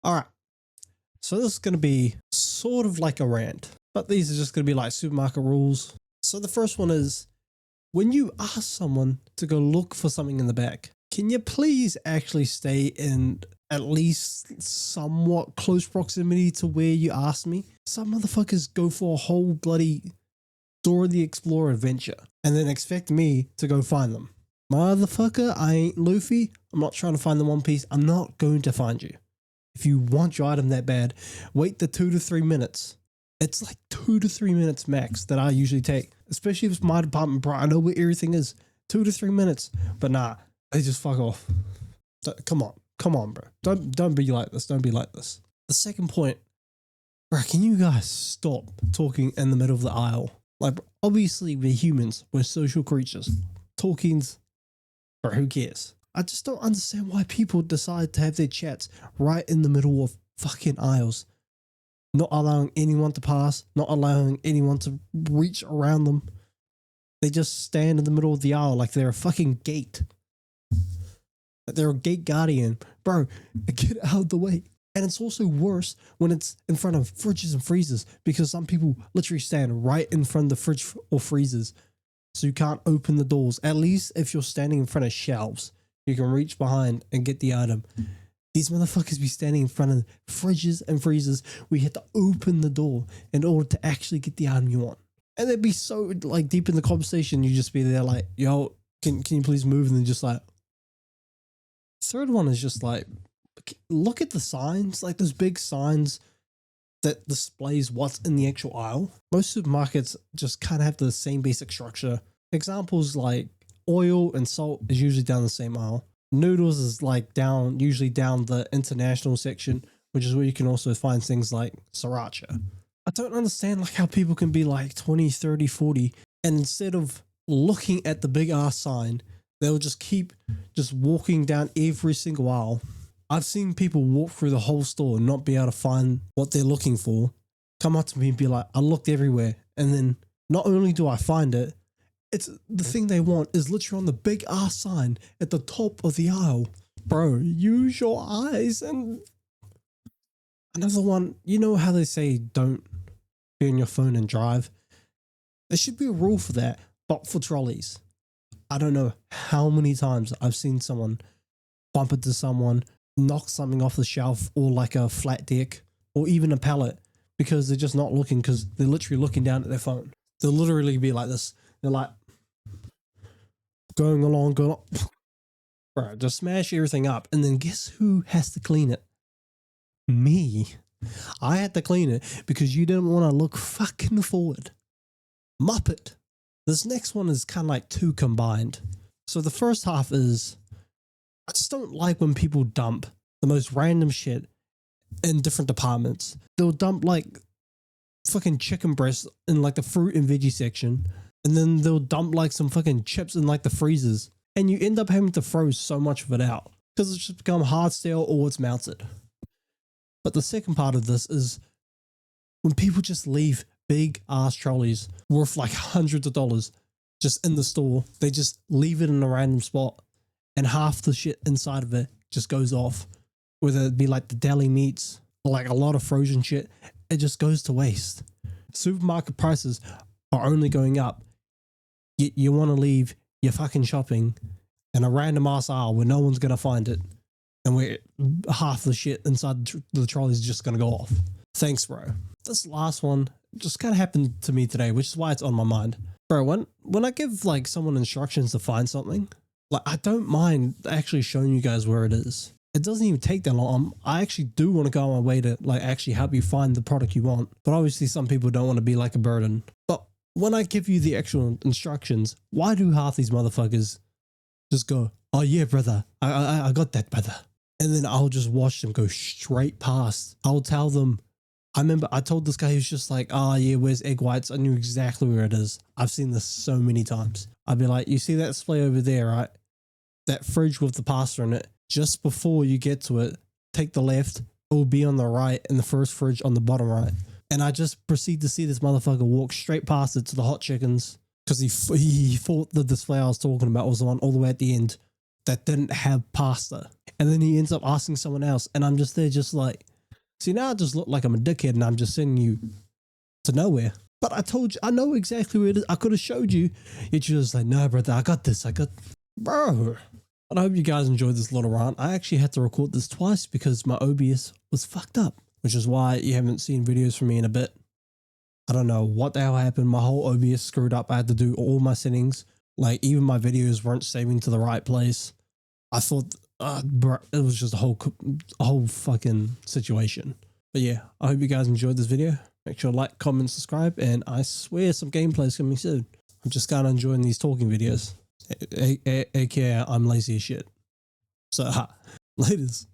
All right. So this is going to be sort of like a rant, but these are just going to be like supermarket rules. So the first one is, when you ask someone to go look for something in the back, can you please actually stay in at least somewhat close proximity to where you asked me? Some motherfuckers go for a whole bloody Dora the Explorer adventure and then expect me to go find them. Motherfucker, I ain't Luffy. I'm not trying to find the One Piece. I'm not going to find you. If you want your item that bad, wait the 2 to 3 minutes. It's like 2 to 3 minutes max that I usually take, especially if it's my department, bro. I know where everything is. 2 to 3 minutes, but nah, they just fuck off. Come on, bro. Don't be like this. Don't be like this. The second point, bro, can you guys stop talking in the middle of the aisle? Like, obviously we're humans. We're social creatures. Talking's, bro, who cares? I just don't understand why people decide to have their chats right in the middle of fucking aisles. Not allowing anyone to pass, not allowing anyone to reach around them. They just stand in the middle of the aisle like they're a fucking gate. Like they're a gate guardian. Bro, get out of the way. And it's also worse when it's in front of fridges and freezers, because some people literally stand right in front of the fridge or freezers. So you can't open the doors. At least if you're standing in front of shelves, you can reach behind and get the item. These motherfuckers be standing in front of fridges and freezers. We had to open the door in order to actually get the item you want. And they'd be so like deep in the conversation, you just be there like, yo, can you please move? And then just like, third one is just like, look at the signs, like those big signs that displays what's in the actual aisle. Most supermarkets just kind of have the same basic structure. Examples like oil and salt is usually down the same aisle. Noodles is like usually down the international section, which is where you can also find things like sriracha. I don't understand like how people can be like 20, 30, 40, and instead of looking at the big ass sign, they'll just keep just walking down every single aisle. I've seen people walk through the whole store and not be able to find what they're looking for, come up to me and be like, I looked everywhere. And then not only do I find it, it's the thing they want is literally on the big ass sign at the top of the aisle. Bro, use your eyes. And another one, you know how they say don't be on your phone and drive? There should be a rule for that, but for trolleys. I don't know how many times I've seen someone bump into someone, knock something off the shelf or like a flat deck or even a pallet because they're just not looking, because they're literally looking down at their phone. They'll literally be like this. They're like going along. Bro, just smash everything up. And then guess who has to clean it? Me. I had to clean it because you didn't want to look fucking forward. Muppet. This next one is kind of like two combined. So the first half is, I just don't like when people dump the most random shit in different departments. They'll dump like fucking chicken breasts in like the fruit and veggie section, and then they'll dump like some fucking chips in like the freezers, and you end up having to throw so much of it out because it's just become hard stale or it's melted. But the second part of this is when people just leave big ass trolleys worth like hundreds of dollars just in the store. They just leave it in a random spot, and half the shit inside of it just goes off. Whether it be like the deli meats or like a lot of frozen shit, it just goes to waste. Supermarket prices are only going up. You want to leave your fucking shopping in a random ass aisle where no one's going to find it, and where half the shit inside the trolley is just going to go off. Thanks, bro. This last one just kind of happened to me today, which is why it's on my mind. Bro, when I give like someone instructions to find something, like I don't mind actually showing you guys where it is. It doesn't even take that long. I actually do want to go on my way to like actually help you find the product you want. But obviously some people don't want to be like a burden. But when I give you the actual instructions, why do half these motherfuckers just go, oh yeah, brother, I got that, brother. And then I'll just watch them go straight past. I'll tell them, I remember I told this guy who's just like, oh yeah, where's egg whites? I knew exactly where it is. I've seen this so many times. I'd be like, you see that display over there, right? That fridge with the pasta in it. Just before you get to it, take the left. It will be on the right, and the first fridge on the bottom right. And I just proceed to see this motherfucker walk straight past it to the hot chickens, because he thought the display I was talking about was the one all the way at the end that didn't have pasta. And then he ends up asking someone else, and I'm just there just like, See, now I just look like I'm a dickhead and I'm just sending you to nowhere. But I told you, I know exactly where it is. I could have showed you. Yet you're just like, no, brother, I got this. Bro. And I hope you guys enjoyed this little rant. I actually had to record this twice because my OBS was fucked up, which is why you haven't seen videos from me in a bit. I don't know what the hell happened. My whole OBS screwed up. I had to do all my settings. Like, even my videos weren't saving to the right place. I thought, bro, it was just a whole fucking situation. But yeah, I hope you guys enjoyed this video. Make sure to like, comment, subscribe, and I swear some gameplay is coming soon. I'm just kind of enjoying these talking videos. AKA, I'm lazy as shit. So, laters.